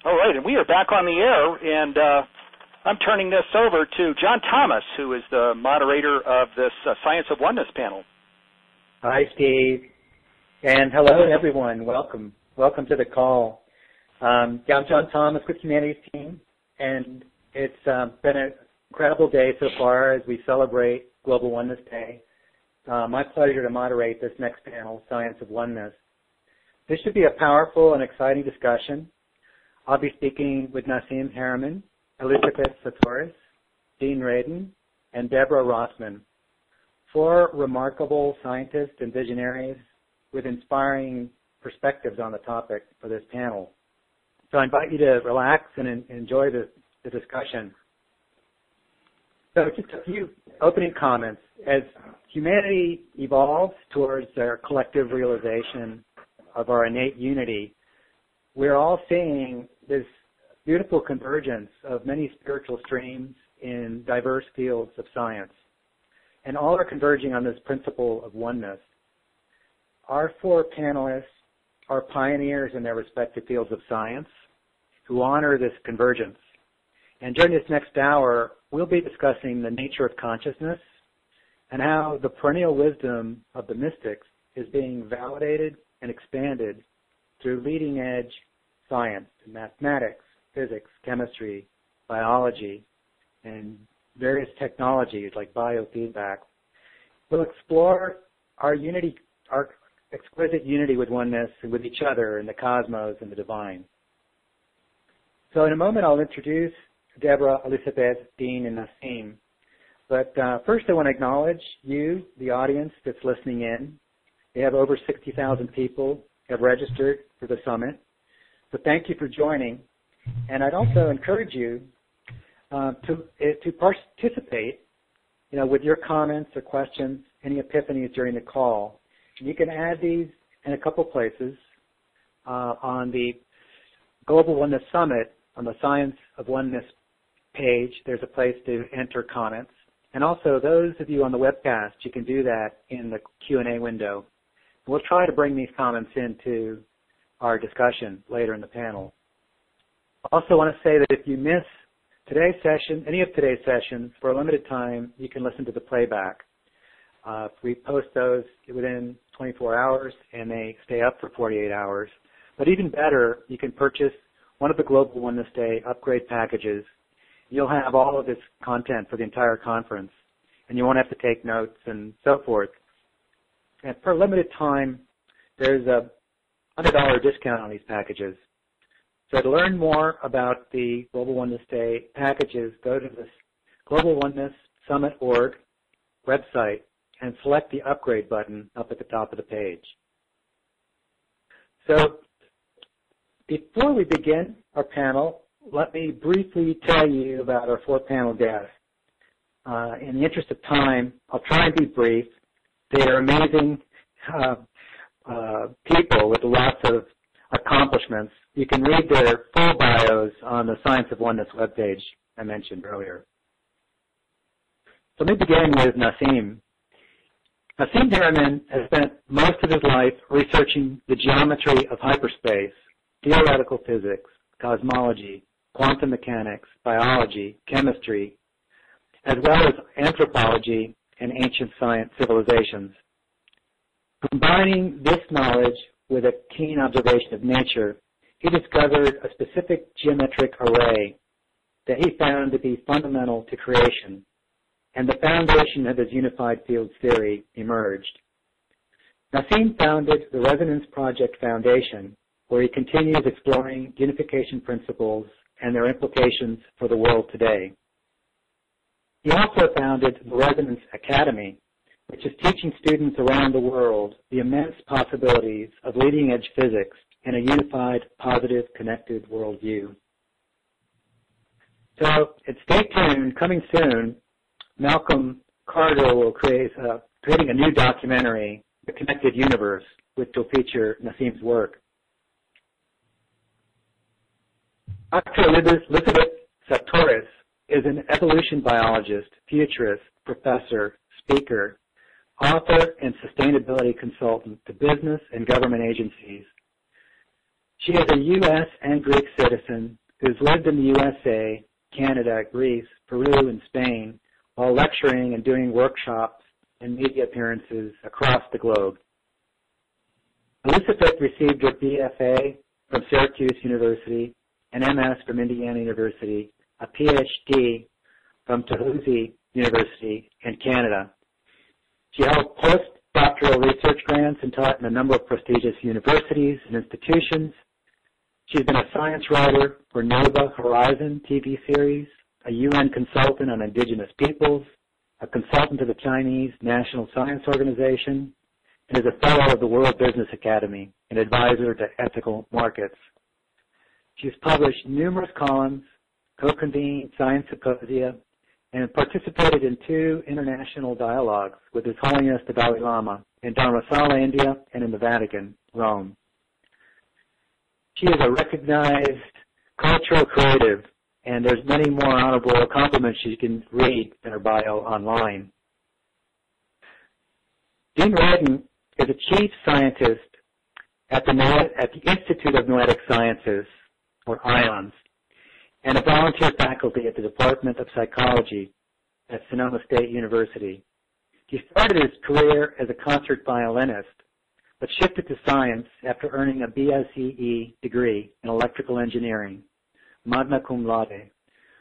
All right, and we are back on the air, and I'm turning this over to John Thomas, who is the moderator of this Science of Oneness panel. Hi, Steve, and hello, everyone. Welcome. Welcome to the call. I'm John Thomas with Humanities Team, and it's been an incredible day so far as we celebrate Global Oneness Day. My pleasure to moderate this next panel, Science of Oneness. This should be a powerful and exciting discussion. I'll be speaking with Nassim Harriman, Elizabeth Satoris, Dean Radin, and Deborah Rossman, four remarkable scientists and visionaries with inspiring perspectives on the topic for this panel. So I invite you to relax and enjoy the discussion. So just a few opening comments. As humanity evolves towards our collective realization of our innate unity, we're all seeing this beautiful convergence of many spiritual streams in diverse fields of science. And all are converging on this principle of oneness. Our four panelists are pioneers in their respective fields of science who honor this convergence. And during this next hour, we'll be discussing the nature of consciousness and how the perennial wisdom of the mystics is being validated and expanded through leading-edge science, mathematics, physics, chemistry, biology, and various technologies like biofeedback. We'll explore our unity, our exquisite unity with oneness and with each other in the cosmos and the divine. So in a moment, I'll introduce Deborah, Elizabeth, Dean, and Nassim. But first, I want to acknowledge you, the audience that's listening in. We have over 60,000 people have registered for the summit. So thank you for joining. And I'd also encourage you to participate, with your comments or questions, any epiphanies during the call. And you can add these in a couple places on the Global Oneness Summit on the Science of Oneness page. There's a place to enter comments. And also, those of you on the webcast, you can do that in the Q&A window. We'll try to bring these comments into our discussion later in the panel. I also want to say that if you miss today's session, any of today's sessions, for a limited time, you can listen to the playback. We post those within 24 hours, and they stay up for 48 hours. But even better, you can purchase one of the Global Oneness Day upgrade packages. You'll have all of this content for the entire conference, and you won't have to take notes and so forth. And for a limited time, there's a $100 discount on these packages. So to learn more about the Global Oneness Day packages, go to this Global Oneness Summit.org website and select the upgrade button up at the top of the page. So before we begin our panel, let me briefly tell you about our four panel guests. In the interest of time, I'll try and be brief. They are amazing people with lots of accomplishments. You can read their full bios on the Science of Oneness webpage I mentioned earlier. So let me begin with Nassim. Nassim Harriman has spent most of his life researching the geometry of hyperspace, theoretical physics, cosmology, quantum mechanics, biology, chemistry, as well as anthropology and ancient science civilizations. Combining this knowledge with a keen observation of nature, he discovered a specific geometric array that he found to be fundamental to creation, and the foundation of his unified fields theory emerged. Nassim founded the Resonance Project Foundation, where he continues exploring unification principles and their implications for the world today. He also founded the Resonance Academy, which is teaching students around the world the immense possibilities of leading-edge physics in a unified, positive, connected worldview. So stay tuned. Coming soon, Malcolm Carter will creating a new documentary, The Connected Universe, which will feature Nassim's work. Dr. Elizabeth Satoris is an evolution biologist, futurist, professor, speaker, author, and sustainability consultant to business and government agencies. She is a U.S. and Greek citizen who's lived in the USA, Canada, Greece, Peru, and Spain while lecturing and doing workshops and media appearances across the globe. Elizabeth received her BFA from Syracuse University, an MS from Indiana University, a PhD from Tahuzi University in Canada. She held postdoctoral research grants and taught in a number of prestigious universities and institutions. She's been a science writer for Nova Horizon TV series, a UN consultant on indigenous peoples, a consultant to the Chinese National Science Organization, and is a fellow of the World Business Academy, an advisor to ethical markets. She's published numerous columns, co-convened science symposia, and participated in 2 international dialogues with His Holiness the Dalai Lama in Dharamsala, India, and in the Vatican, Rome. She is a recognized cultural creative, and there's many more honorable accomplishments you can read in her bio online. Dean Redden is a chief scientist at the Institute of Noetic Sciences, or IONS, and a volunteer faculty at the Department of Psychology at Sonoma State University. He started his career as a concert violinist, but shifted to science after earning a BSEE degree in electrical engineering, magna cum laude,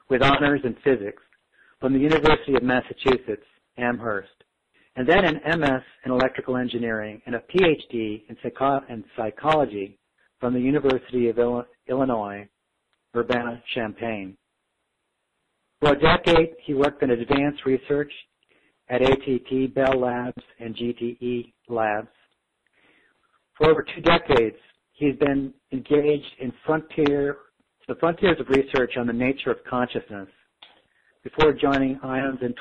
with honors in physics from the University of Massachusetts, Amherst, and then an MS in electrical engineering and a PhD in psychology from the University of Illinois, Urbana-Champaign. For a decade, he worked in advanced research at ATT, Bell Labs, and GTE Labs. For over 2 decades, he's been engaged in the frontiers of research on the nature of consciousness. Before joining IONS in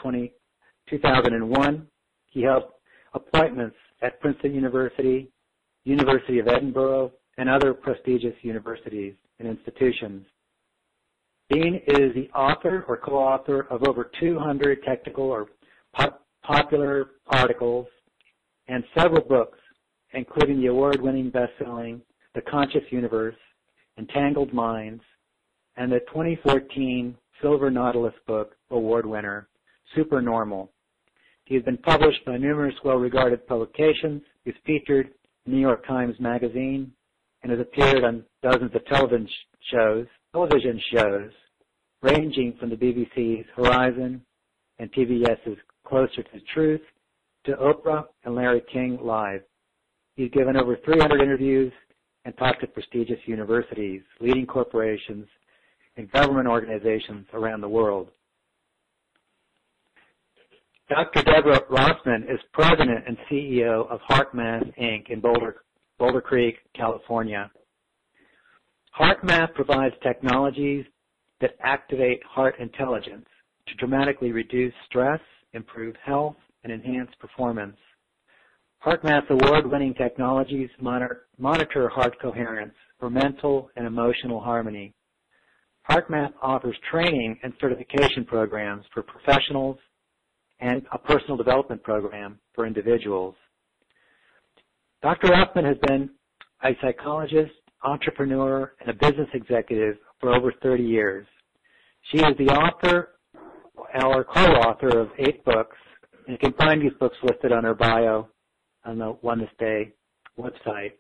2001, he held appointments at Princeton University, University of Edinburgh, and other prestigious universities and institutions. Dean is the author or co-author of over 200 technical or popular articles and several books, including the award-winning best-selling The Conscious Universe, Entangled Minds, and the 2014 Silver Nautilus book award winner, Supernormal. He has been published by numerous well-regarded publications. He's featured in New York Times Magazine and has appeared on dozens of television shows, ranging from the BBC's Horizon and PBS's Closer to the Truth to Oprah and Larry King Live. He's given over 300 interviews and talked at prestigious universities, leading corporations, and government organizations around the world. Dr. Deborah Rossman is president and CEO of HeartMath, Inc. in Boulder Creek, California. HeartMath provides technologies that activate heart intelligence to dramatically reduce stress, improve health, and enhance performance. HeartMath's award-winning technologies monitor heart coherence for mental and emotional harmony. HeartMath offers training and certification programs for professionals and a personal development program for individuals. Dr. Rossman has been a psychologist, entrepreneur, and a business executive for over 30 years. She is the author or co-author of 8 books, and you can find these books listed on her bio on the Oneness Day website.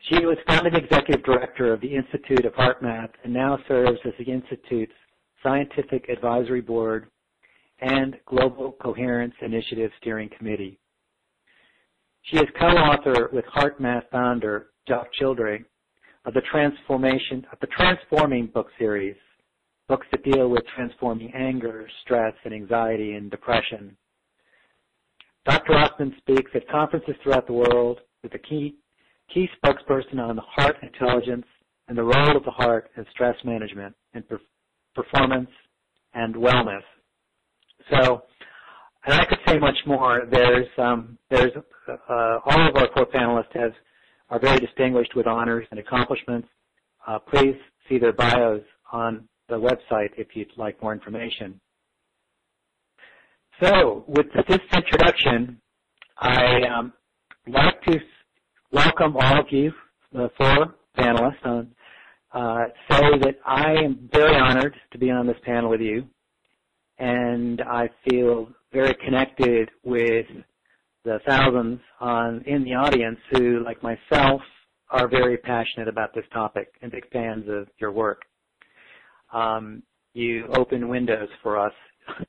She was founding executive director of the Institute of HeartMath and now serves as the Institute's Scientific Advisory Board and Global Coherence Initiative Steering Committee. She is co-author with HeartMath founder Jock Childrey of the Transforming book series, books that deal with transforming anger, stress, and anxiety and depression. Dr. Rossman speaks at conferences throughout the world with a key spokesperson on the heart intelligence and the role of the heart in stress management and performance and wellness. So, and I could say much more. There's all of our 4 panelists are very distinguished with honors and accomplishments. Please see their bios on the website if you'd like more information. So, with this introduction, I'd like to welcome all of you, the four panelists, say that I am very honored to be on this panel with you, and I feel very connected with the thousands in the audience who, like myself, are very passionate about this topic and big fans of your work. You open windows for us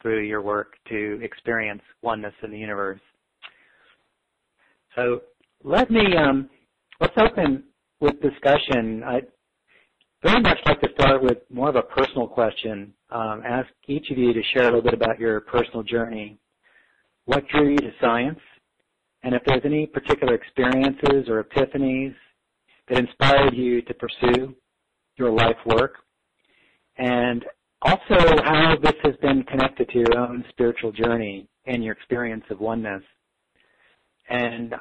through your work to experience oneness in the universe. So let's open with discussion. I'd very much like to start with more of a personal question. Ask each of you to share a little bit about your personal journey. What drew you to science? And if there's any particular experiences or epiphanies that inspired you to pursue your life work, and also how this has been connected to your own spiritual journey and your experience of oneness. And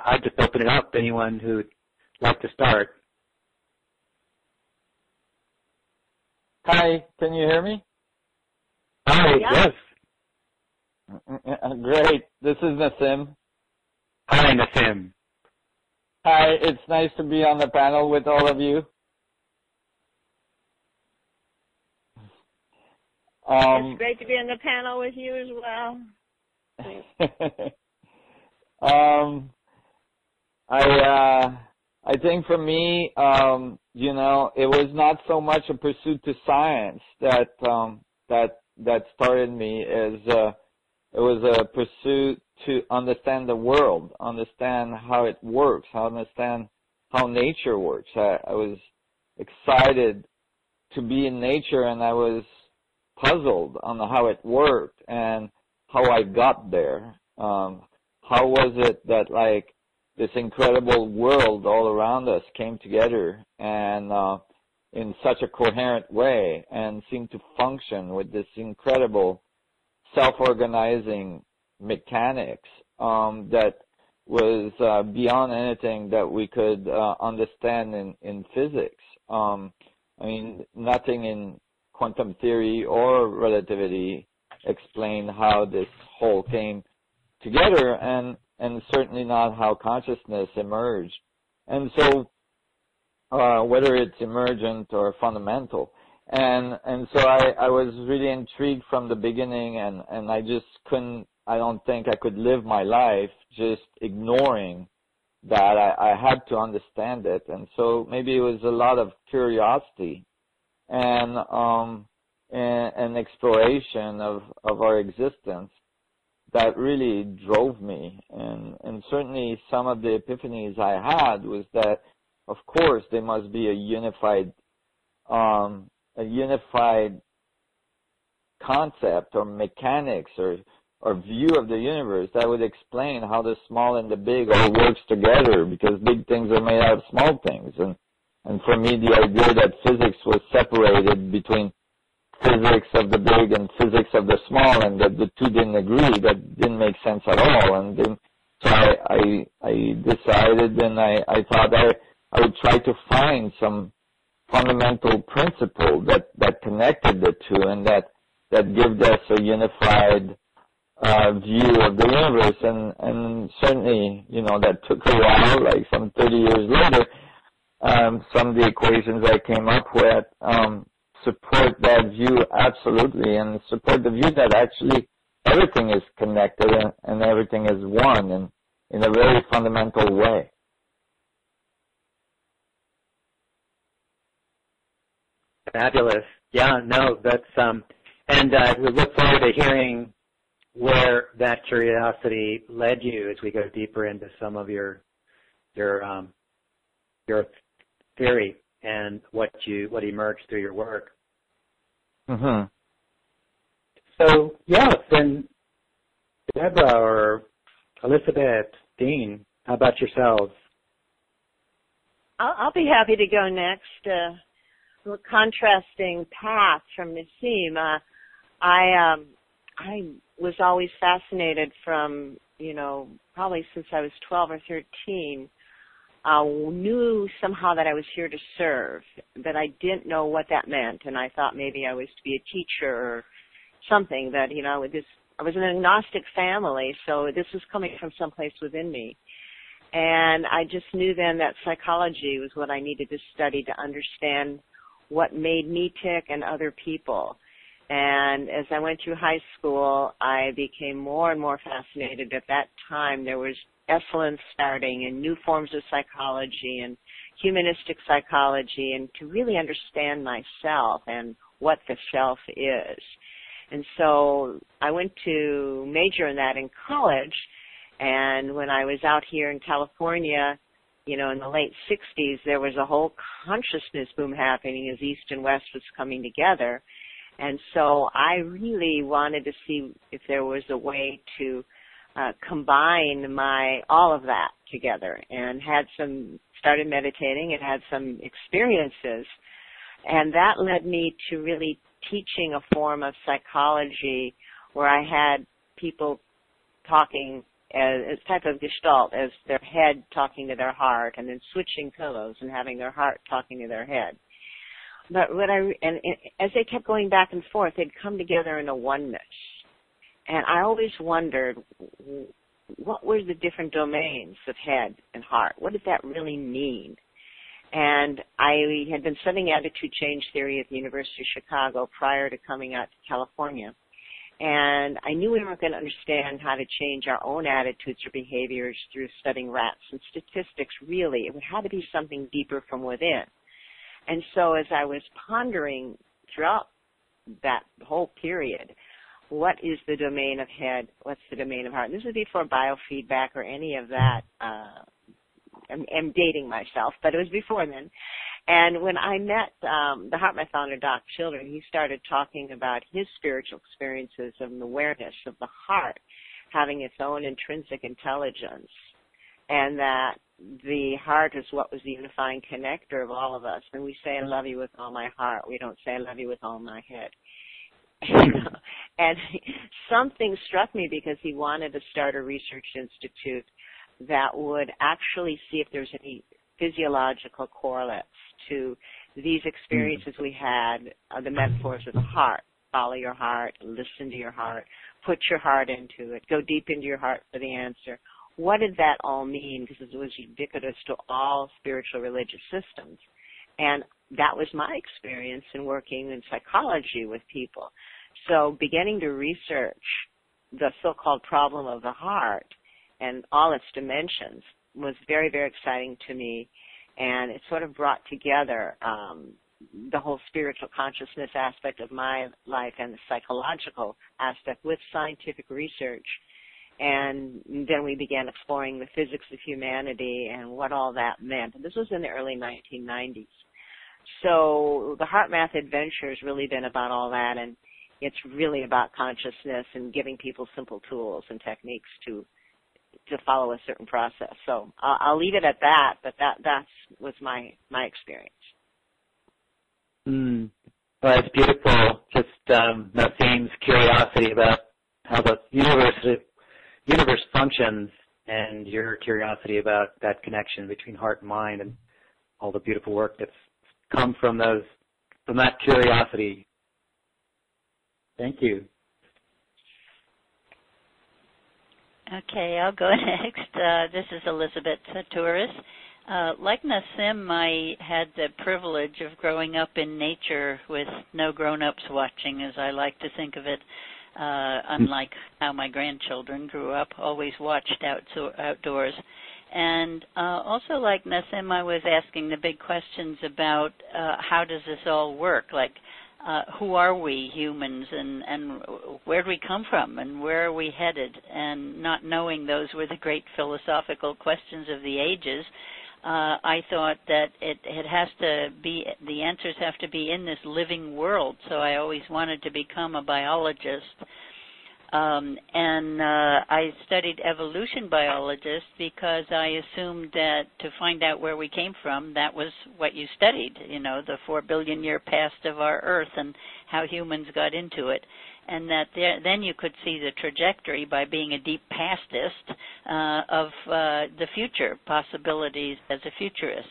I'll just open it up to anyone who would like to start. Hi, can you hear me? Hi, yes. Great. This is Nassim. Hi, Nassim. Hi, it's nice to be on the panel with all of you. It's great to be on the panel with you as well. I think for me, it was not so much a pursuit to science that started me as it was a pursuit to understand the world, understand how it works, understand how nature works. I was excited to be in nature, and I was puzzled on how it worked and how I got there. How was it that, like, this incredible world all around us came together and in such a coherent way and seemed to function with this incredible self-organizing mechanics that was beyond anything that we could understand in physics. I mean, nothing in quantum theory or relativity explained how this whole came together, and certainly not how consciousness emerged. And so whether it's emergent or fundamental. And so I was really intrigued from the beginning, and I just I don't think I could live my life just ignoring that. I had to understand it. And so maybe it was a lot of curiosity and exploration of our existence that really drove me. And certainly some of the epiphanies I had was that, of course, there must be a unified concept or mechanics or view of the universe that would explain how the small and the big all works together, because big things are made out of small things. And for me, the idea that physics was separated between physics of the big and physics of the small, and that the two didn't agree, that didn't make sense at all. And then, so I decided, and I thought I would try to find some fundamental principle that connected the two, and that gave us a unified view of the universe. And certainly, that took a while, like some 30 years later. Some of the equations I came up with support that view absolutely, and support the view that actually everything is connected and everything is one, and in a very fundamental way. Fabulous. Yeah, no, that's and we look forward to hearing where that curiosity led you as we go deeper into some of your theory and what emerged through your work. Mm-hmm. So, yes, then Deborah or Elizabeth, Dean, how about yourselves? I'll be happy to go next. Contrasting path from Nassim. I was always fascinated from, probably since I was 12 or 13. Knew somehow that I was here to serve, but I didn't know what that meant, and I thought maybe I was to be a teacher or something. That I was in an agnostic family, so this was coming from someplace within me. And I just knew then that psychology was what I needed to study to understand what made me tick and other people. And as I went through high school, I became more and more fascinated. At that time, there was excellence starting and new forms of psychology and humanistic psychology, and to really understand myself and what the self is. And so I went to major in that in college, and when I was out here in California, you know, in the late 60s, there was a whole consciousness boom happening as East and West was coming together. And so I really wanted to see if there was a way to combine all of that together, and started meditating and had some experiences. And that led me to really teaching a form of psychology where I had people talking as type of gestalt, as their head talking to their heart, and then switching pillows and having their heart talking to their head. But as they kept going back and forth, they'd come together in a oneness. And I always wondered, what were the different domains of head and heart? What did that really mean? And I had been studying attitude change theory at the University of Chicago prior to coming out to California. And I knew we weren't going to understand how to change our own attitudes or behaviors through studying rats and statistics, really. It had to be something deeper from within. And so as I was pondering throughout that whole period, what is the domain of head? What's the domain of heart? And this was before biofeedback or any of that. I'm dating myself, but it was before then. And when I met the HeartMath founder, Doc Children, he started talking about his spiritual experiences of an awareness of the heart having its own intrinsic intelligence, and that the heart is what was the unifying connector of all of us. When we say, I love you with all my heart, we don't say, I love you with all my head. And something struck me because he wanted to start a research institute that would actually see if there's any physiological correlates to these experiences we had, the metaphors of the heart. Follow your heart, listen to your heart, put your heart into it, go deep into your heart for the answer. What did that all mean? Because it was ubiquitous to all spiritual religious systems. And that was my experience in working in psychology with people. So beginning to research the so-called problem of the heart and all its dimensions was very, very exciting to me. And it sort of brought together the whole spiritual consciousness aspect of my life and the psychological aspect with scientific research. And then we began exploring the physics of humanity and what all that meant. And this was in the early 1990s. So the HeartMath adventure has really been about all that, and it's really about consciousness and giving people simple tools and techniques to follow a certain process. So I'll leave it at that, but that was my experience. Well, it's beautiful. Just Nassim's curiosity about how the universe functions, and your curiosity about that connection between heart and mind, and all the beautiful work that's come from that curiosity. Thank you. Okay, I'll go next. This is Elizabeth Torres. Like Nassim, I had the privilege of growing up in nature with no grown-ups watching, as I like to think of it, unlike how my grandchildren grew up, always watched outdoors. And also like Nassim, I was asking the big questions about how does this all work, like who are we humans, and where do we come from, and where are we headed? And not knowing those were the great philosophical questions of the ages, I thought that it has to be, the answers have to be in this living world. So I always wanted to become a biologist. And I studied evolution biologist because I assumed that to find out where we came from, that was what you studied, you know, the 4 billion year past of our Earth and how humans got into it. And that then you could see the trajectory by being a deep pastist of the future possibilities as a futurist.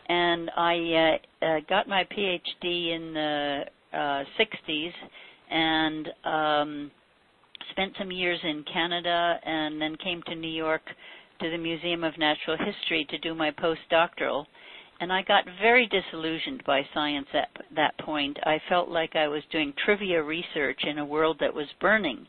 And I got my PhD in the 60s and spent some years in Canada, and then came to New York to the Museum of Natural History to do my postdoctoral, and I got very disillusioned by science at that point. I felt like I was doing trivia research in a world that was burning.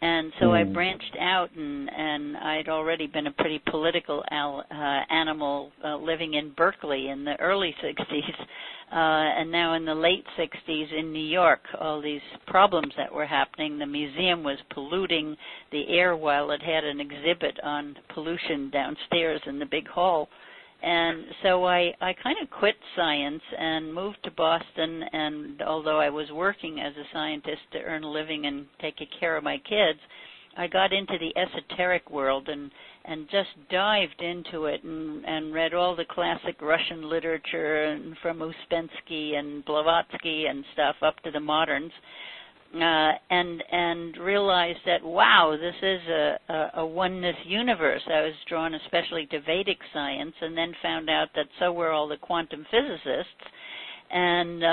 And so I branched out, and I'd already been a pretty political animal living in Berkeley in the early 60s, and now in the late 60s in New York, all these problems that were happening. The museum was polluting the air while it had an exhibit on pollution downstairs in the big hall. And so I kind of quit science and moved to Boston, and although I was working as a scientist to earn a living and take care of my kids, I got into the esoteric world and just dived into it and read all the classic Russian literature and from Uspensky and Blavatsky and stuff up to the moderns. And realized that, wow, this is a oneness universe. I was drawn especially to Vedic science, and then found out that so were all the quantum physicists. And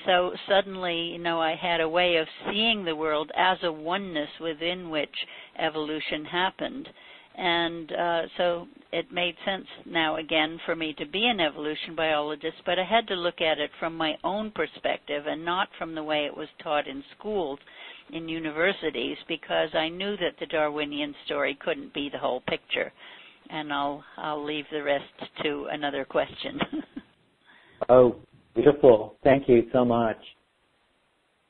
so suddenly, I had a way of seeing the world as a oneness within which evolution happened. And so it made sense now again for me to be an evolution biologist, but I had to look at it from my own perspective and not from the way it was taught in schools, in universities, because I knew that the Darwinian story couldn't be the whole picture. And I'll leave the rest to another question. Oh, beautiful. Thank you so much.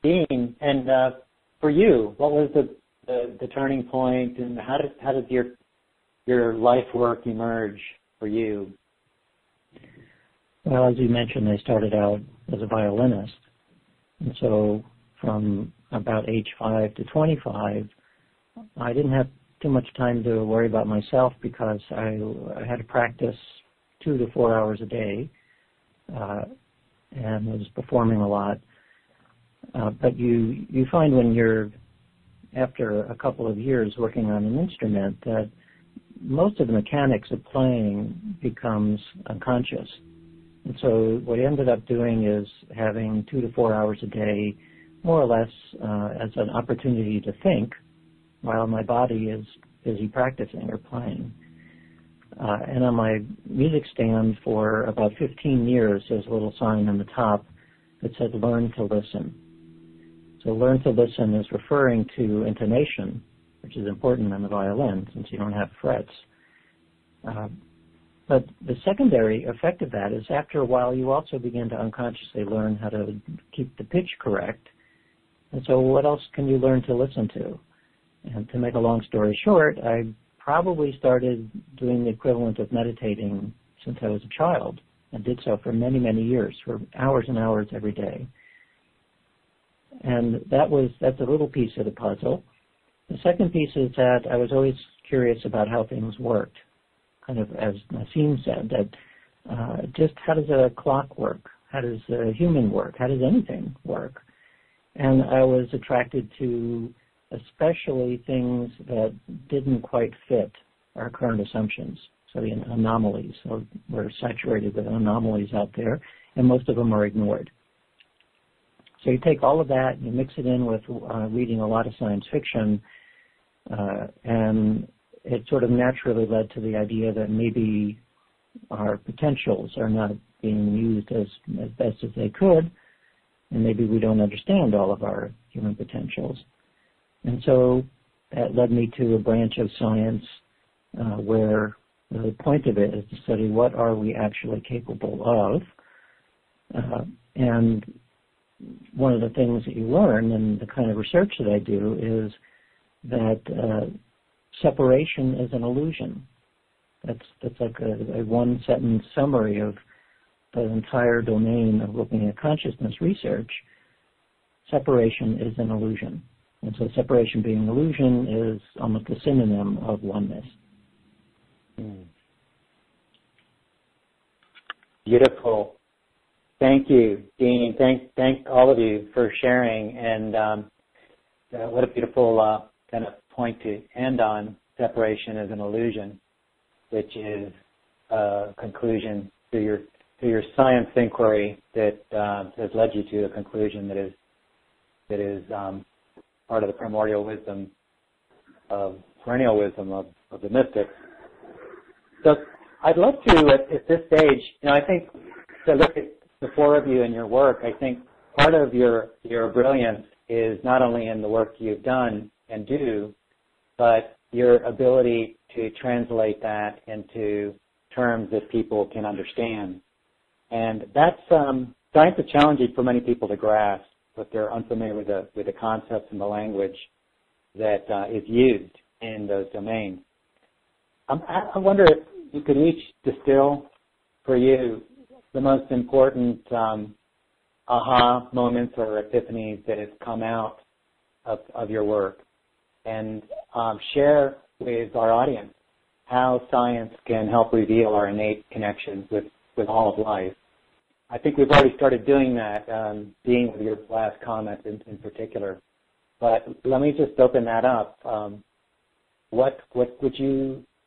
Dean, and for you, what was the turning point, and how did your life work emerge for you? Well, as you mentioned, I started out as a violinist. And so from about age 5 to 25, I didn't have too much time to worry about myself because I had to practice 2 to 4 hours a day and was performing a lot. But you find when you're, after a couple of years working on an instrument, that most of the mechanics of playing becomes unconscious. And so what I ended up doing is having 2 to 4 hours a day, more or less as an opportunity to think while my body is busy practicing or playing. And on my music stand for about 15 years, there's a little sign on the top that said, "Learn to listen." So learn to listen is referring to intonation, which is important on the violin since you don't have frets. But the secondary effect of that is after a while you also begin to unconsciously learn how to keep the pitch correct. And so what else can you learn to listen to? And to make a long story short, I probably started doing the equivalent of meditating since I was a child. I did so for many, many years, for hours and hours every day. And that's a little piece of the puzzle. The second piece is that I was always curious about how things worked, kind of as Nassim said, that just how does a clock work? How does a human work? How does anything work? And I was attracted to especially things that didn't quite fit our current assumptions, so the anomalies. So we're saturated with anomalies out there, and most of them are ignored. So you take all of that, you mix it in with reading a lot of science fiction, and it sort of naturally led to the idea that maybe our potentials are not being used as best as they could, and maybe we don't understand all of our human potentials. And so that led me to a branch of science where the point of it is to study what are we actually capable of. And one of the things that you learn in the kind of research that I do is that separation is an illusion. That's like a one-sentence summary of the entire domain of looking at consciousness research. Separation is an illusion. And so separation being an illusion is almost a synonym of oneness. Beautiful. Thank you, Dean. Thank all of you for sharing. And what a beautiful kind of point to end on. Separation is an illusion, which is a conclusion to your science inquiry that has led you to a conclusion that is part of the primordial wisdom, of perennial wisdom of of the mystics. So I'd love to, at this stage, I think to look at the four of you and your work, I think part of your brilliance is not only in the work you've done and do, but your ability to translate that into terms that people can understand. And that's science is challenging for many people to grasp if they're unfamiliar with the concepts and the language that is used in those domains. I wonder if you could each distill for you the most important aha moments or epiphanies that have come out of your work, and share with our audience how science can help reveal our innate connections with all of life. I think we've already started doing that, Dean, with your last comment in particular. But let me just open that up.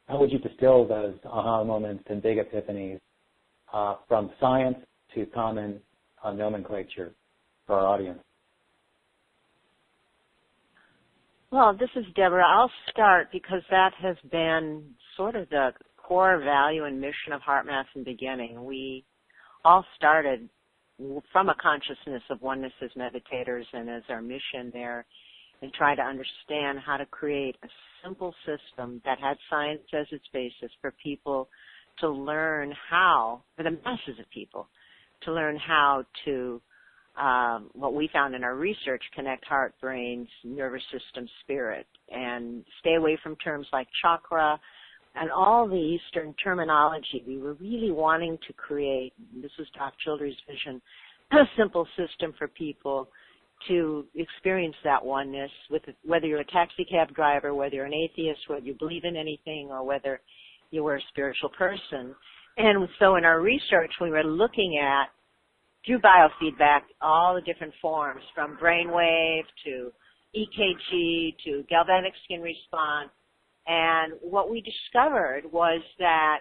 How would you distill those aha moments and big epiphanies from science to common nomenclature for our audience? Well, this is Deborah. I'll start because that has been sort of the core value and mission of HeartMath in the beginning. We all started from a consciousness of oneness as meditators and as our mission there, and try to understand how to create a simple system that had science as its basis for people to learn how, for the masses of people, to learn how to, what we found in our research, connect heart, brain, nervous system, spirit, and stay away from terms like chakra and all the Eastern terminology. We were really wanting to create, this was Doc Childry's vision, a simple system for people to experience that oneness, with whether you're a taxi cab driver, whether you're an atheist, whether you believe in anything, or whether you were a spiritual person. And so in our research, we were looking at, through biofeedback, all the different forms, from brainwave to EKG to galvanic skin response. And what we discovered was that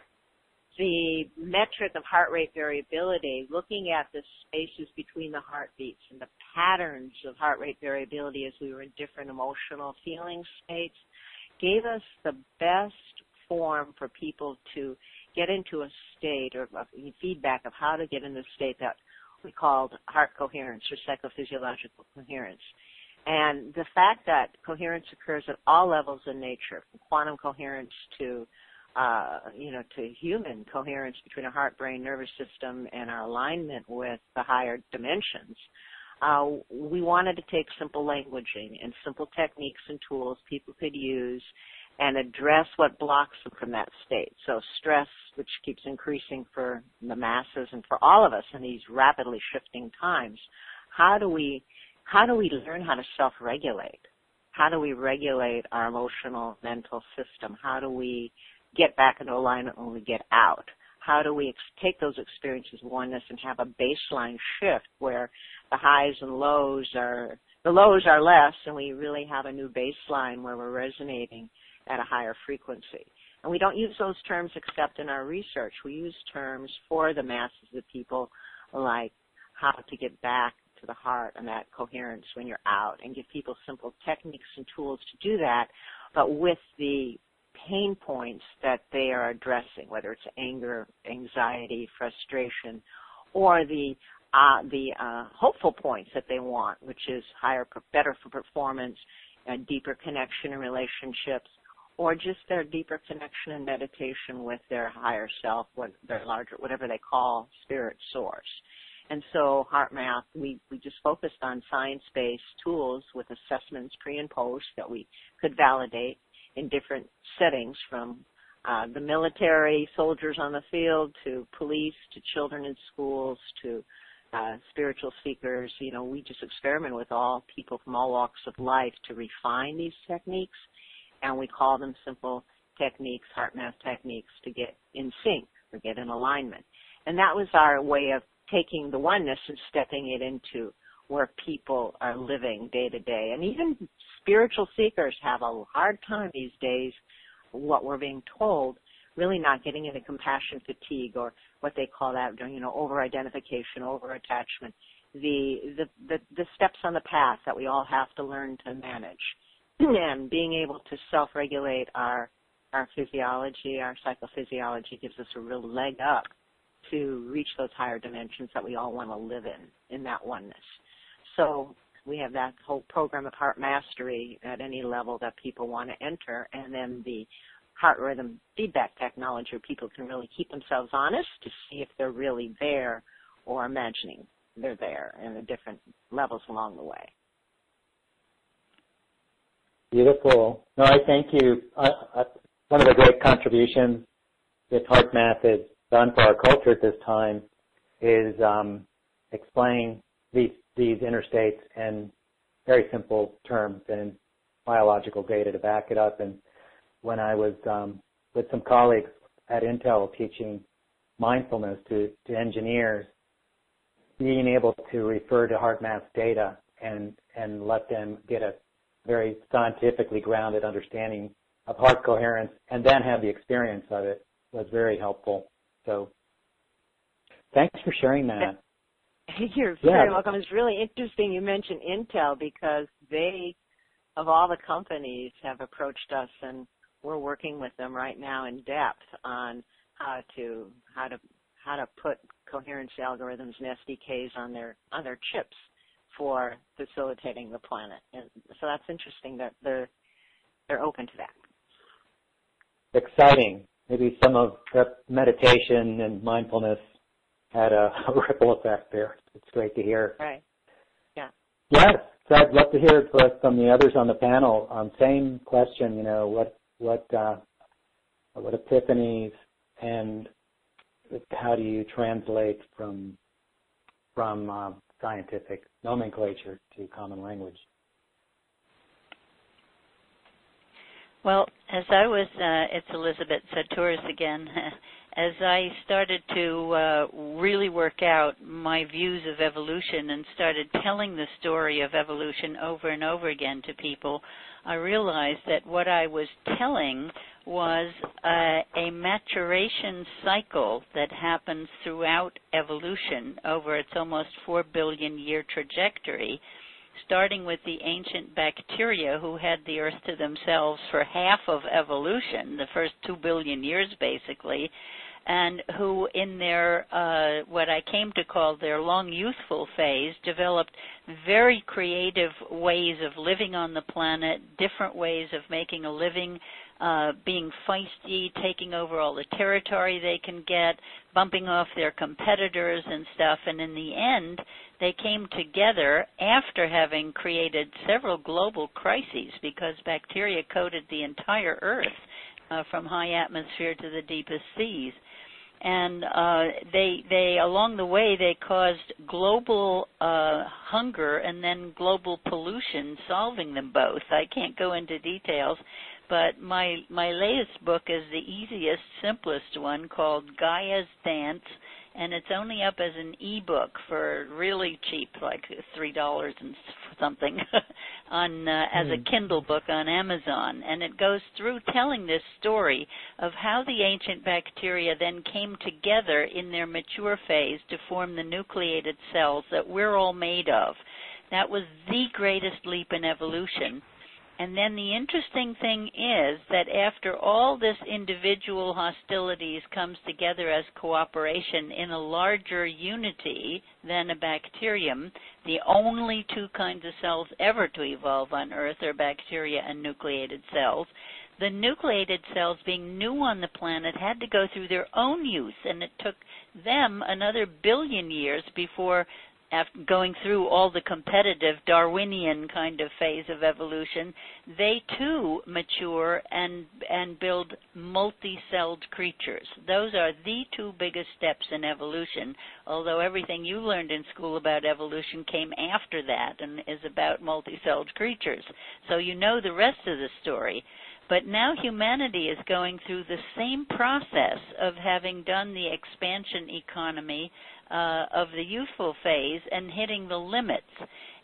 the metric of heart rate variability, looking at the spaces between the heartbeats and the patterns of heart rate variability as we were in different emotional feeling states, gave us the best form for people to get into a state, or feedback of how to get in the state that we called heart coherence or psychophysiological coherence. And the fact that coherence occurs at all levels in nature, from quantum coherence to to human coherence between our heart, brain, nervous system, and our alignment with the higher dimensions, we wanted to take simple languaging and simple techniques and tools people could use and address what blocks them from that state. So stress, which keeps increasing for the masses and for all of us in these rapidly shifting times, how do we learn how to self-regulate? How do we regulate our emotional, mental system? How do we get back into alignment when we get out? How do we take those experiences of oneness and have a baseline shift where the highs and lows are less, and we really have a new baseline where we're resonating at a higher frequency? And we don't use those terms except in our research. We use terms for the masses of people, like how to get back to the heart and that coherence when you're out, and give people simple techniques and tools to do that, but with the pain points that they are addressing, whether it's anger, anxiety, frustration, or the hopeful points that they want, which is better for performance, a deeper connection in relationships, or just their deeper connection in meditation with their higher self, whatever they call spirit source. And so HeartMath, we just focused on science-based tools with assessments pre and post that we could validate in different settings, from the military, soldiers on the field, to police, to children in schools, to spiritual seekers. We just experiment with all people from all walks of life to refine these techniques, and we call them simple techniques, HeartMath techniques, to get in sync or get in alignment. And that was our way of taking the oneness and stepping it into where people are living day to day. And even spiritual seekers have a hard time these days, what we're being told, really not getting into compassion fatigue, or what they call that, over-identification, over-attachment, the steps on the path that we all have to learn to manage. And being able to self-regulate our our physiology, our psychophysiology gives us a real leg up to reach those higher dimensions that we all want to live in that oneness. So we have that whole program of heart mastery at any level that people want to enter, and then the heart rhythm feedback technology where people can really keep themselves honest to see if they're really there or imagining they're there, and the different levels along the way. Beautiful. No, I thank you. One of the great contributions that HeartMath has done for our culture at this time is explain these interstates in very simple terms and biological data to back it up. And when I was with some colleagues at Intel teaching mindfulness to engineers, being able to refer to HeartMath's data and let them get a very scientifically grounded understanding of heart coherence and then have the experience of it was very helpful. So thanks for sharing that. You're very welcome. It's really interesting you mentioned Intel because they, of all the companies, have approached us, and we're working with them right now in depth on how to put coherence algorithms and SDKs on their chips for facilitating the planet. And so that's interesting that they're open to that. Exciting. Maybe some of the meditation and mindfulness had a ripple effect there. It's great to hear. Right. Yeah. Yes. So I'd love to hear from the others on the panel. Same question. You know, what epiphanies and how do you translate from scientific nomenclature to common language? Well, as I was, it's Elizabeth Saturis again. As I started to really work out my views of evolution and started telling the story of evolution over and over again to people, I realized that what I was telling was a maturation cycle that happens throughout evolution over its almost 4 billion year trajectory, starting with the ancient bacteria who had the Earth to themselves for half of evolution, the first 2 billion years basically, and who in their, what I came to call their long youthful phase, developed very creative ways of living on the planet, different ways of making a living, being feisty, taking over all the territory they can get, bumping off their competitors and stuff, and in the end, they came together after having created several global crises because bacteria coated the entire Earth from high atmosphere to the deepest seas. And they along the way, they caused global hunger and then global pollution, solving them both. I can't go into details, but my latest book is the easiest, simplest one called Gaia's Dance, and it's only up as an e-book for really cheap, like $3 and something, on as a Kindle book on Amazon. And it goes through telling this story of how the ancient bacteria then came together in their mature phase to form the nucleated cells that we're all made of. That was the greatest leap in evolution. And then the interesting thing is that after all this individual hostilities comes together as cooperation in a larger unity than a bacterium, the only two kinds of cells ever to evolve on Earth are bacteria and nucleated cells. The nucleated cells, being new on the planet, had to go through their own youth, and it took them another billion years before, after going through all the competitive Darwinian kind of phase of evolution, they too mature and build multi-celled creatures. Those are the two biggest steps in evolution, although everything you learned in school about evolution came after that and is about multi-celled creatures. So you know the rest of the story. But now humanity is going through the same process of having done the expansion economy of the youthful phase and hitting the limits.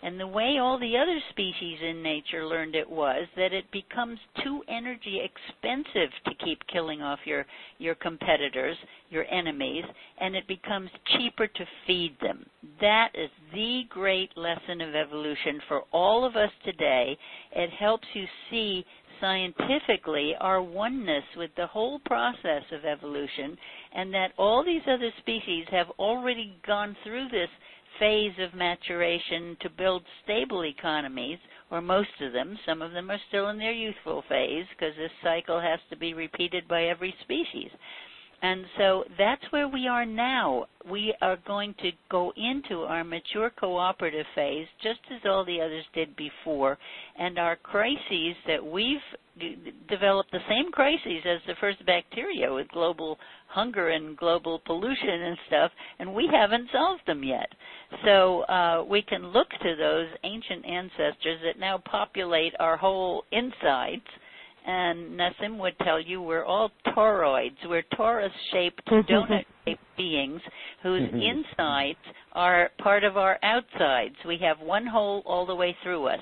And the way all the other species in nature learned it was that it becomes too energy expensive to keep killing off your competitors, your enemies, and it becomes cheaper to feed them. That is the great lesson of evolution for all of us today. It helps you see scientifically our oneness with the whole process of evolution, and that all these other species have already gone through this phase of maturation to build stable economies, or most of them. Some of them are still in their youthful phase because this cycle has to be repeated by every species. And so that's where we are now. We are going to go into our mature cooperative phase, just as all the others did before. And our crises that we've developed, the same crises as the first bacteria with global hunger and global pollution and stuff, and we haven't solved them yet. So we can look to those ancient ancestors that now populate our whole insides. And Nassim would tell you we're all toroids. We're Taurus-shaped, donut-shaped beings whose insides are part of our outsides. We have one hole all the way through us.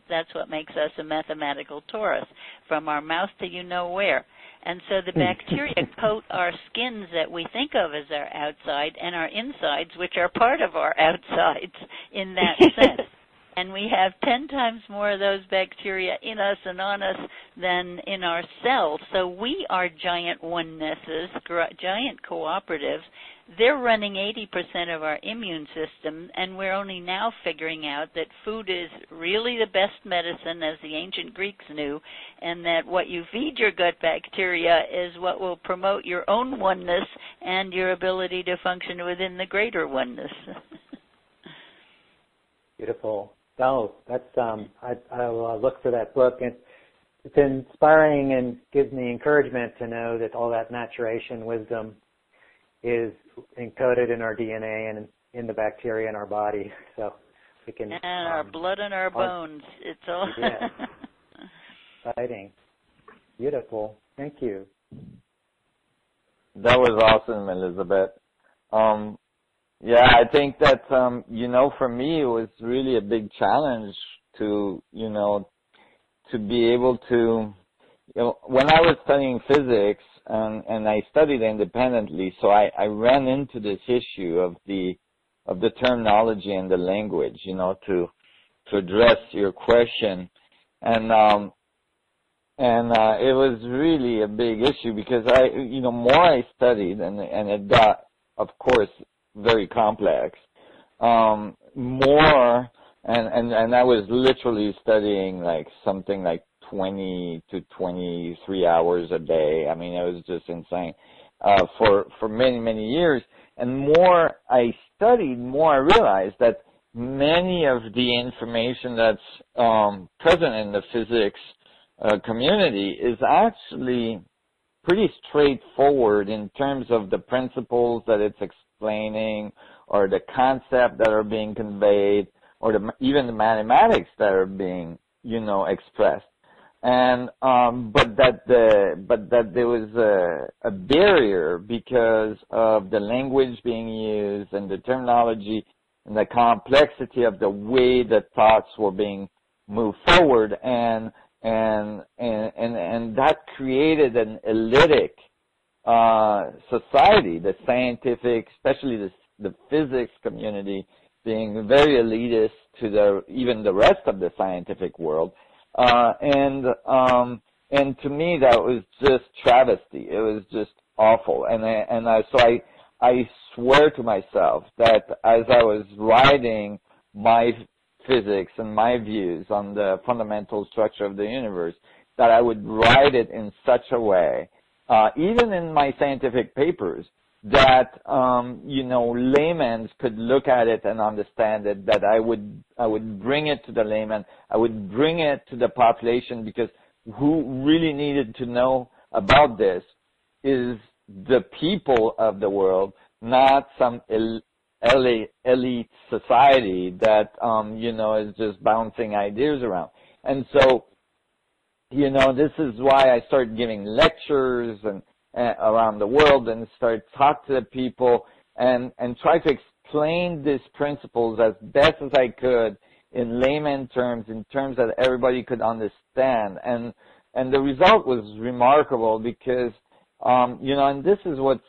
That's what makes us a mathematical torus, from our mouth to you-know-where. And so the bacteria coat our skins that we think of as our outside and our insides, which are part of our outsides in that sense. And we have 10 times more of those bacteria in us and on us than in our cells. So we are giant onenesses, giant cooperatives. They're running 80% of our immune system, and we're only now figuring out that food is really the best medicine, as the ancient Greeks knew, and that what you feed your gut bacteria is what will promote your own oneness and your ability to function within the greater oneness. Beautiful. Oh, that's I'll look for that book. It's inspiring and gives me encouragement to know that all that maturation wisdom is encoded in our DNA and in the bacteria in our body. So we can and our blood and our bones. It's all exciting. Beautiful. Thank you. That was awesome, Elizabeth. Yeah, I think that, for me, it was really a big challenge to be able to, when I was studying physics, and I studied independently, so I ran into this issue of the terminology and the language, to address your question. And it was really a big issue because more I studied, and it got, of course, very complex, more, and I was literally studying like something like 20 to 23 hours a day. I mean, it was just insane, for many, many years. And more I studied, more I realized that many of the information that's present in the physics community is actually pretty straightforward in terms of the principles that it's explaining, or the concept that are being conveyed, or even the mathematics that are being, expressed. And but that there was a barrier because of the language being used and the terminology and the complexity of the way that thoughts were being moved forward, and that created an elitic society, the scientific, especially the physics community, being very elitist to even the rest of the scientific world, and to me that was just travesty. It was just awful, so I swear to myself that as I was writing my physics and my views on the fundamental structure of the universe, that I would write it in such a way, even in my scientific papers, that laymen could look at it and understand it, that I would bring it to the layman, I would bring it to the population, because who really needed to know about this is the people of the world, not some elite society that is just bouncing ideas around. And so this is why I started giving lectures and around the world, and started talk to the people and try to explain these principles as best as I could in layman terms, in terms that everybody could understand. And the result was remarkable because and this is what's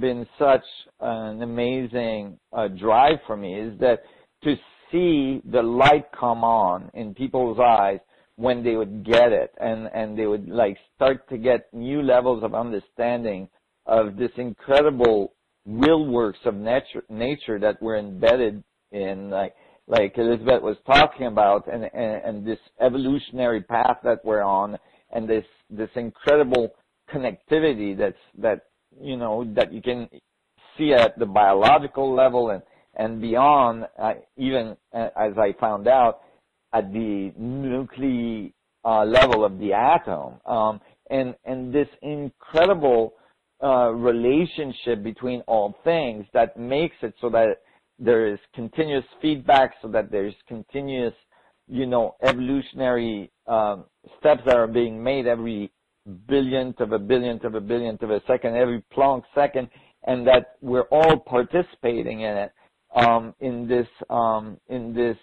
been such an amazing drive for me, is that to see the light come on in people's eyes when they would get it, and they would like start to get new levels of understanding of this incredible real works of nature that we're embedded in, like Elizabeth was talking about, and this evolutionary path that we're on, and this incredible connectivity that you can see at the biological level and beyond, even as I found out, at the nuclear level of the atom, and this incredible relationship between all things that makes it so that there is continuous feedback, so that there's continuous, evolutionary steps that are being made every billionth of a billionth of a billionth of a second, every Planck second, and that we're all participating in it, in this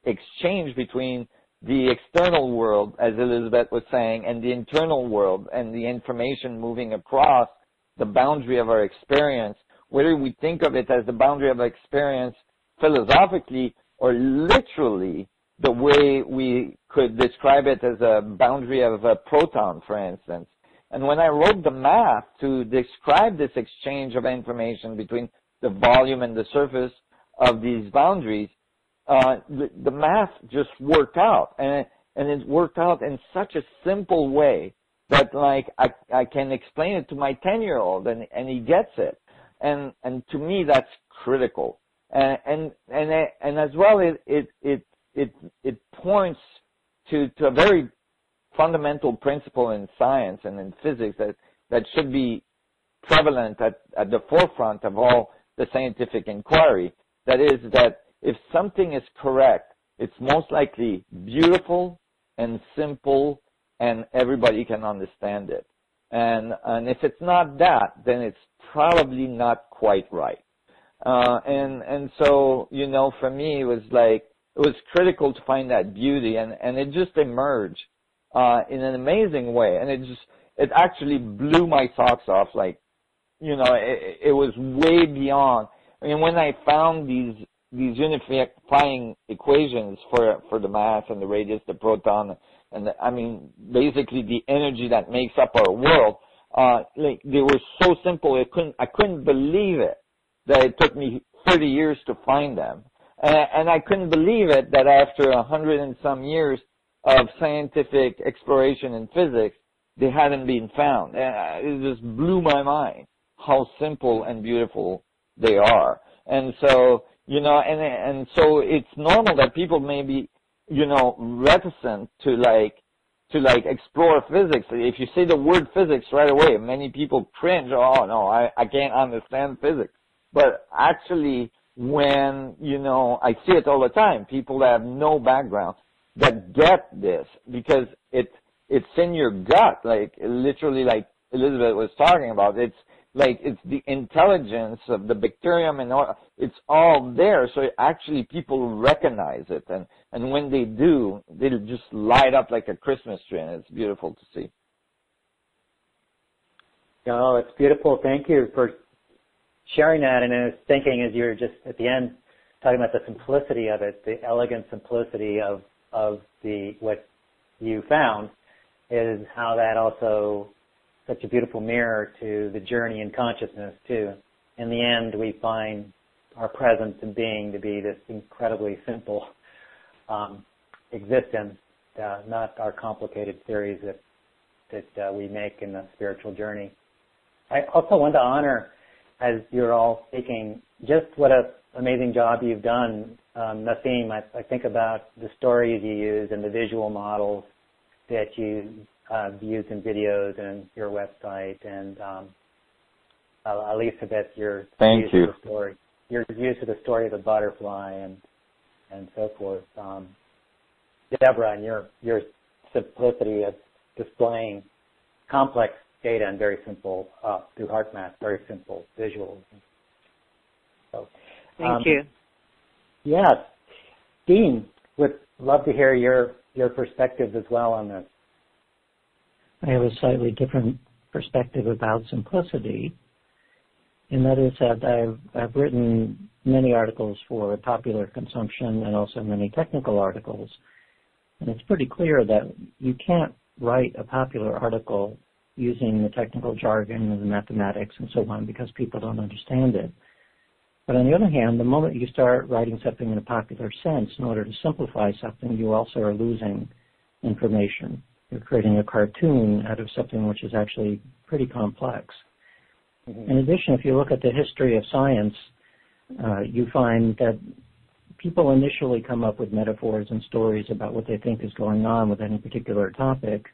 exchange between the external world, as Elizabeth was saying, and the internal world, and the information moving across the boundary of our experience, whether we think of it as the boundary of experience philosophically or literally, the way we could describe it as a boundary of a proton, for instance. And when I wrote the math to describe this exchange of information between the volume and the surface of these boundaries, the math just worked out, and it worked out in such a simple way that, like, I can explain it to my 10-year-old, and he gets it, and to me that's critical, and as well it points to a very fundamental principle in science and in physics that should be prevalent at the forefront of all the scientific inquiry. That is, that if something is correct, it's most likely beautiful and simple, and everybody can understand it. And if it's not that, then it's probably not quite right. And so, for me, it was critical to find that beauty, and it just emerged in an amazing way, and it actually blew my socks off. It was way beyond. I mean, when I found these unifying equations for the mass and the radius, the proton, and basically the energy that makes up our world, they were so simple. I couldn't believe it that it took me 30 years to find them, and I couldn't believe it that after 100 and some years of scientific exploration in physics, they hadn't been found. It just blew my mind how simple and beautiful they are. And so, and so it's normal that people may be, reticent to explore physics. If you say the word physics right away, many people cringe. Oh no, I can't understand physics. But actually, when, I see it all the time, people that have no background that get this, because it's in your gut, literally, like Elizabeth was talking about. It's the intelligence of the bacterium, and all, it's all there. So actually people recognize it, and when they do, they'll just light up like a Christmas tree, and it's beautiful to see. Oh, it's beautiful. Thank you for sharing that. And I was thinking, as you were just at the end talking about the simplicity of it, the elegant simplicity of what you found, is how that also such a beautiful mirror to the journey in consciousness too. In the end, we find our presence and being to be this incredibly simple existence, not our complicated theories that we make in the spiritual journey. I also want to honor, as you're all speaking, just what an amazing job you've done. Nassim, I think about the stories you use and the visual models that you use in videos and your website, and Elizabeth, your use of the story, your use of the story of the butterfly, and so forth. Deborah, and your simplicity of displaying complex data and very simple through HeartMath, very simple visuals. So, thank you. Yes, Dean, would love to hear your perspectives as well on this. I have a slightly different perspective about simplicity, and that is that I've written many articles for popular consumption and also many technical articles. And it's pretty clear that you can't write a popular article using the technical jargon and the mathematics and so on because people don't understand it. But on the other hand, the moment you start writing something in a popular sense in order to simplify something, you also are losing information. You're creating a cartoon out of something which is actually pretty complex. Mm-hmm. In addition, if you look at the history of science, you find that people initially come up with metaphors and stories about what they think is going on with any particular topic,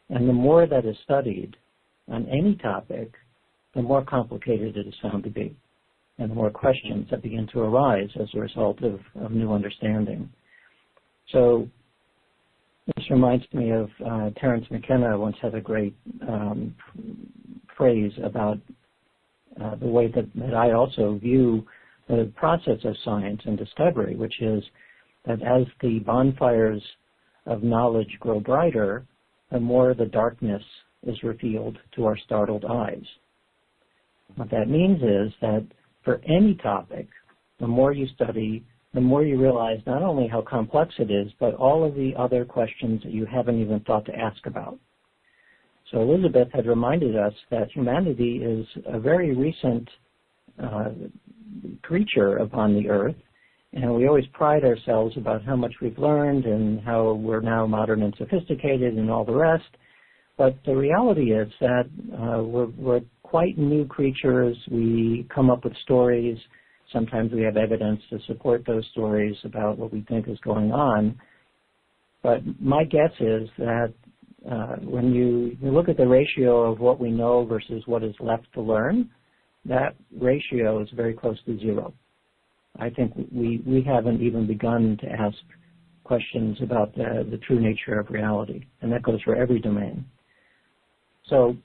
and the more that is studied on any topic, the more complicated it is found to be, and the more questions that begin to arise as a result of new understanding. So this reminds me of Terence McKenna once had a great phrase about the way that I also view the process of science and discovery, which is that as the bonfires of knowledge grow brighter, the more the darkness is revealed to our startled eyes. What that means is that for any topic, the more you study, the more you realize not only how complex it is, but all of the other questions that you haven't even thought to ask about. So Elizabeth had reminded us that humanity is a very recent creature upon the earth, and we always pride ourselves about how much we've learned and how we're now modern and sophisticated and all the rest. But the reality is that we're quite new creatures. We come up with stories. Sometimes we have evidence to support those stories about what we think is going on. But my guess is that when you look at the ratio of what we know versus what is left to learn, that ratio is very close to zero. I think we haven't even begun to ask questions about the true nature of reality, and that goes for every domain. So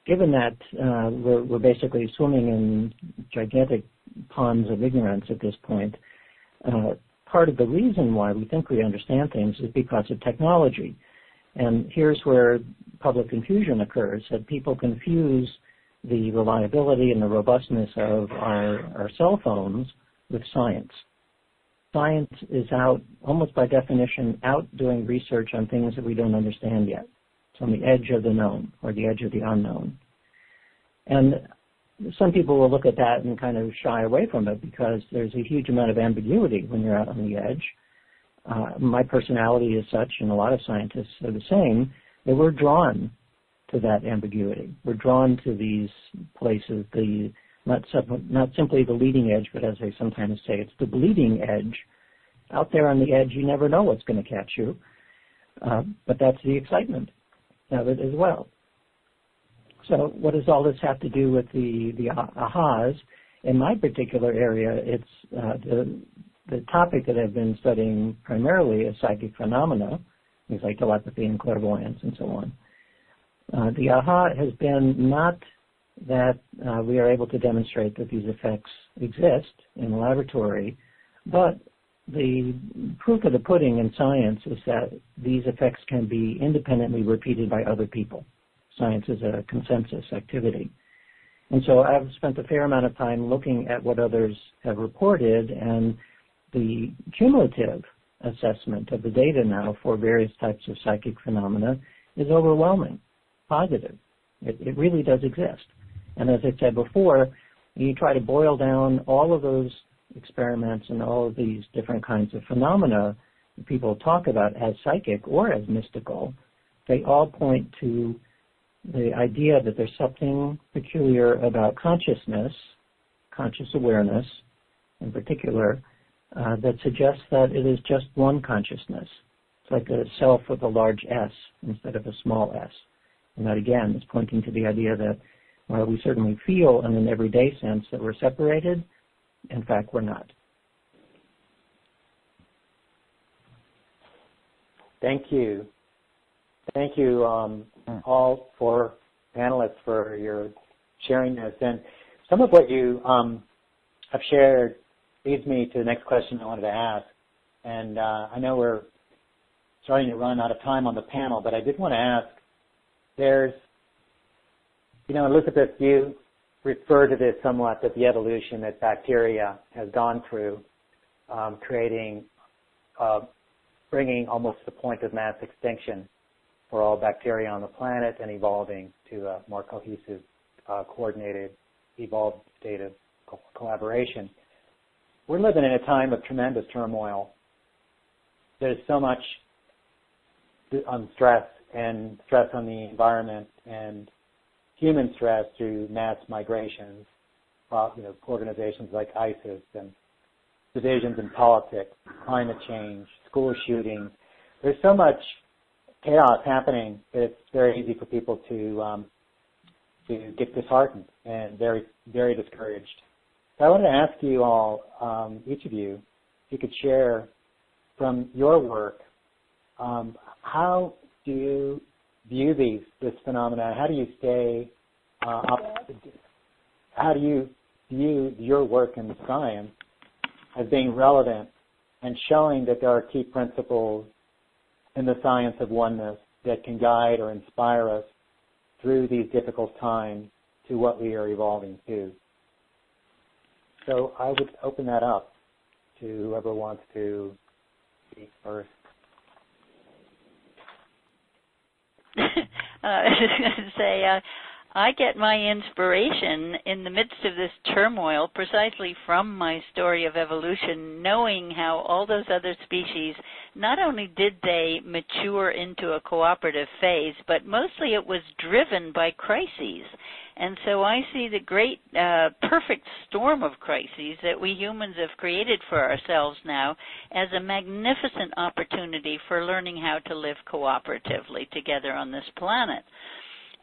given that we're basically swimming in gigantic ponds of ignorance at this point, part of the reason why we think we understand things is because of technology. And here's where public confusion occurs, that people confuse the reliability and the robustness of our cell phones with science. Science is out, almost by definition, out doing research on things that we don't understand yet. It's on the edge of the known or the edge of the unknown. And some people will look at that and kind of shy away from it because there's a huge amount of ambiguity when you're out on the edge. My personality is such, and a lot of scientists are the same, that we're drawn to that ambiguity. We're drawn to these places, not simply the leading edge, but as I sometimes say, it's the bleeding edge. Out there on the edge, you never know what's going to catch you, but that's the excitement of it as well. So what does all this have to do with the ahas? In my particular area, it's the topic that I've been studying primarily is psychic phenomena, things like telepathy and clairvoyance and so on. The aha has been not that we are able to demonstrate that these effects exist in the laboratory, but the proof of the pudding in science is that these effects can be independently repeated by other people. Science is a consensus activity. And so I've spent a fair amount of time looking at what others have reported, and the cumulative assessment of the data now for various types of psychic phenomena is overwhelming, positive. It really does exist. And as I said before, you try to boil down all of those experiments and all of these different kinds of phenomena that people talk about as psychic or as mystical, they all point to the idea that there's something peculiar about consciousness, conscious awareness in particular, that suggests that it is just one consciousness. It's like a self with a large S instead of a small s. And that, again, is pointing to the idea that while we certainly feel in an everyday sense that we're separated, in fact, we're not. Thank you. Thank you all four panelists for your sharing this. And some of what you have shared leads me to the next question I wanted to ask. And I know we're starting to run out of time on the panel, but I did want to ask, there's, Elizabeth, you refer to this somewhat, that the evolution that bacteria has gone through, creating a bringing almost to the point of mass extinction for all bacteria on the planet and evolving to a more cohesive, coordinated, evolved state of collaboration. We're living in a time of tremendous turmoil. There's so much stress and stress on the environment and human stress through mass migrations, organizations like ISIS and divisions in politics, climate change, school shootings. There's so much chaos happening that it's very easy for people to get disheartened and very, very discouraged. So I wanted to ask you all, each of you, if you could share from your work, how do you view this phenomenon? How do you stay how do you view your work in science as being relevant and showing that there are key principles in the science of oneness that can guide or inspire us through these difficult times to what we are evolving to? So I would open that up to whoever wants to speak first. I was going to say, I get my inspiration in the midst of this turmoil precisely from my story of evolution, knowing how all those other species, not only did they mature into a cooperative phase, but mostly it was driven by crises. And so I see the great perfect storm of crises that we humans have created for ourselves now as a magnificent opportunity for learning how to live cooperatively together on this planet.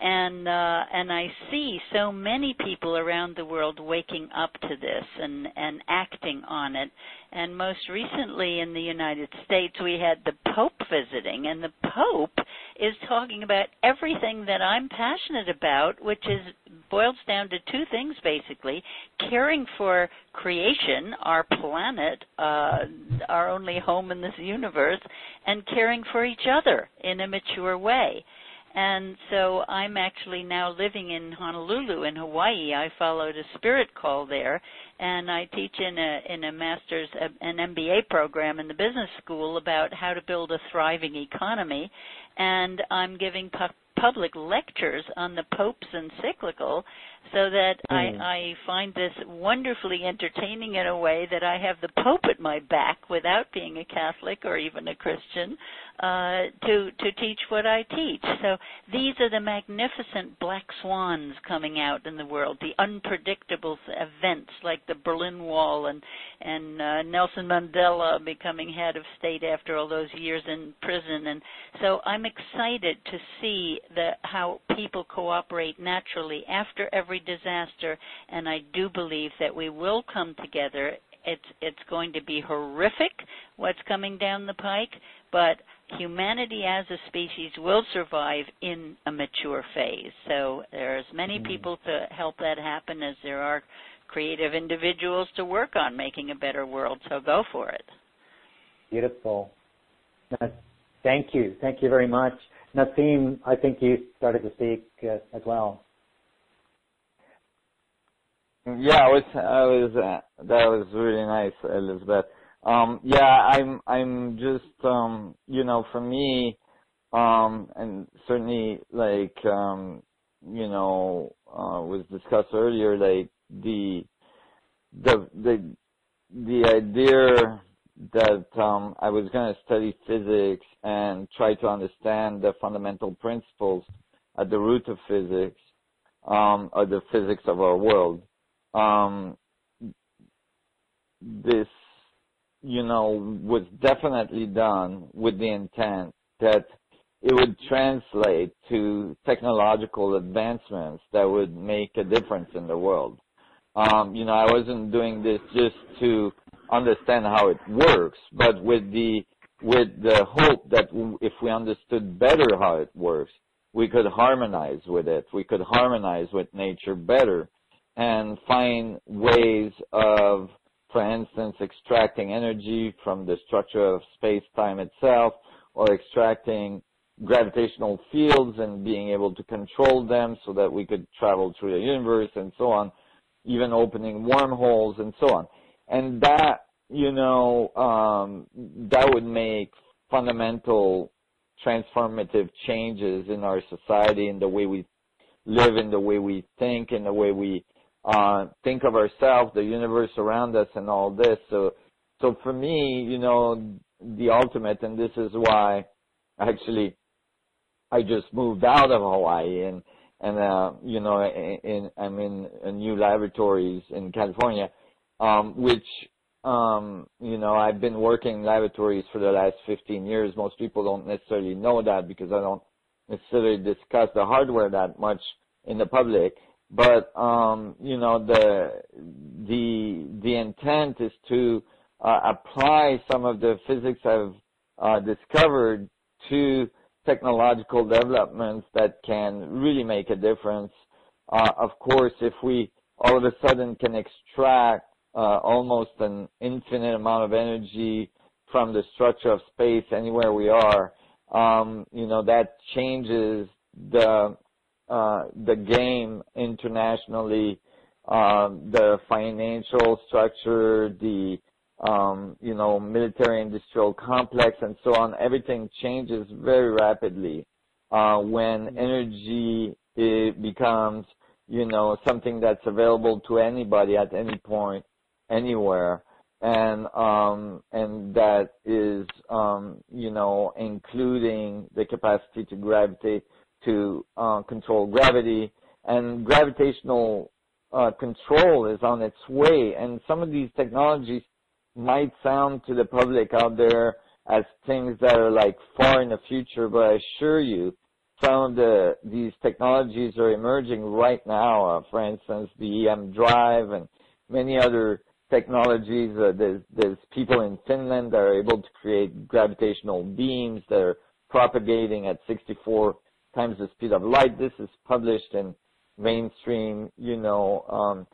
And I see so many people around the world waking up to this and acting on it. And most recently in the United States, we had the Pope visiting, and the Pope is talking about everything that I'm passionate about, which boils down to two things, basically: caring for creation, our planet, our only home in this universe, and caring for each other in a mature way. And so I'm actually now living in Honolulu in Hawaii. I followed a spirit call there, and I teach in a master's, an MBA program in the business school about how to build a thriving economy. And I'm giving public lectures on the Pope's encyclical, so that I find this wonderfully entertaining in a way that I have the Pope at my back without being a Catholic or even a Christian to teach what I teach. So these are the magnificent black swans coming out in the world, the unpredictable events like the Berlin Wall and Nelson Mandela becoming head of state after all those years in prison. And so I'm excited to see how people cooperate naturally after every disaster, and I do believe that we will come together. It's going to be horrific what's coming down the pike, but humanity as a species will survive in a mature phase. So there are as many people to help that happen as there are creative individuals to work on making a better world, so go for it. Beautiful. Thank you. Thank you very much. Nassim, I think you started to speak as well. Yeah, that was really nice, Elizabeth. I'm just, for me, and certainly, was discussed earlier, like the idea that I was going to study physics and try to understand the fundamental principles at the root of physics, or the physics of our world. This, was definitely done with the intent that it would translate to technological advancements that would make a difference in the world. I wasn't doing this just to understand how it works, but with the hope that if we understood better how it works, we could harmonize with it. We could harmonize with nature better and find ways of, for instance, extracting energy from the structure of space-time itself, or extracting gravitational fields and being able to control them so that we could travel through the universe and so on, even opening wormholes and so on. And that, that would make fundamental transformative changes in our society, in the way we live, in the way we think, in the way we think of ourselves, the universe around us, and all this. So for me, you know, the ultimate, and this is why actually I just moved out of Hawaii, and you know, I'm in new laboratories in California, which you know, I've been working in laboratories for the last 15 years. Most people don't necessarily know that because I don't necessarily discuss the hardware that much in the public. But you know, the intent is to apply some of the physics I've discovered to technological developments that can really make a difference. Of course, if we all of a sudden can extract almost an infinite amount of energy from the structure of space anywhere we are, you know, that changes the game internationally, the financial structure, the you know, military-industrial complex, and so on. Everything changes very rapidly when energy becomes, you know, something that's available to anybody at any point, anywhere, and that is, you know, including the capacity to gravitate, to control gravity, and gravitational control is on its way. And some of these technologies might sound to the public out there as things that are like far in the future, but I assure you, some of these technologies are emerging right now. For instance, the EM drive and many other technologies. There's people in Finland that are able to create gravitational beams that are propagating at 64 times the speed of light. This is published in mainstream, you know,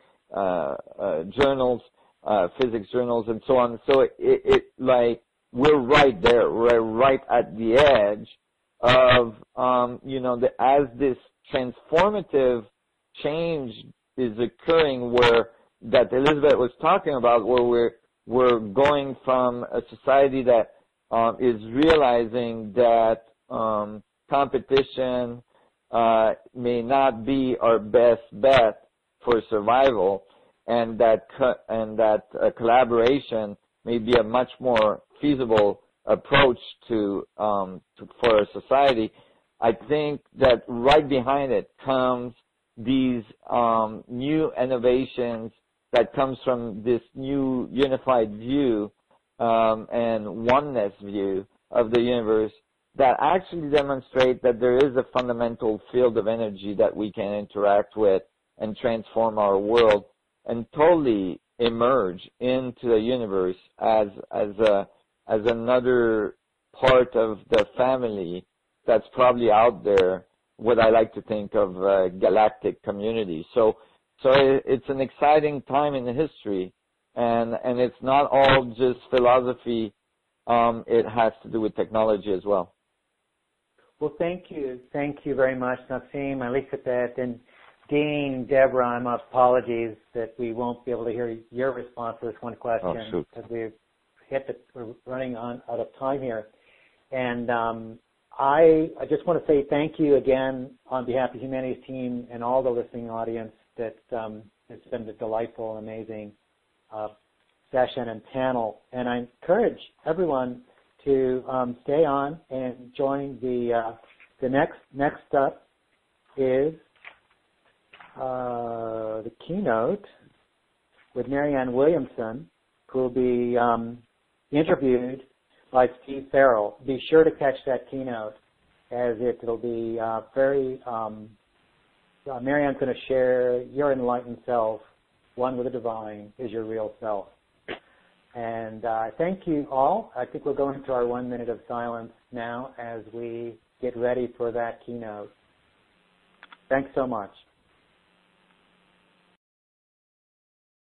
journals, physics journals, and so on. So it like, we're right there. We're right at the edge of, you know, as this transformative change is occurring, where that Elizabeth was talking about, where we're going from a society that is realizing that competition may not be our best bet for survival, and that collaboration may be a much more feasible approach for our society. I think that right behind it comes these new innovations that comes from this new unified view and oneness view of the universe, that actually demonstrate that there is a fundamental field of energy that we can interact with and transform our world and totally emerge into the universe as another part of the family that's probably out there, what I like to think of galactic community. So it's an exciting time in the history, and it's not all just philosophy. It has to do with technology as well. Well, thank you very much, Nassim, Elisabeth, and Dean, Deborah. My apologies that we won't be able to hear your response to this one question because we're running out of time here. And I just want to say thank you again on behalf of the Humanities team and all the listening audience. That it's been a delightful, amazing session and panel. And I encourage everyone to stay on and join the next up is the keynote with Marianne Williamson, who will be interviewed by Steve Farrell. Be sure to catch that keynote, as it'll be very. Marianne's going to share your enlightened self, one with the divine, is your real self. And thank you all. I think we'll go into our 1 minute of silence now as we get ready for that keynote. Thanks so much.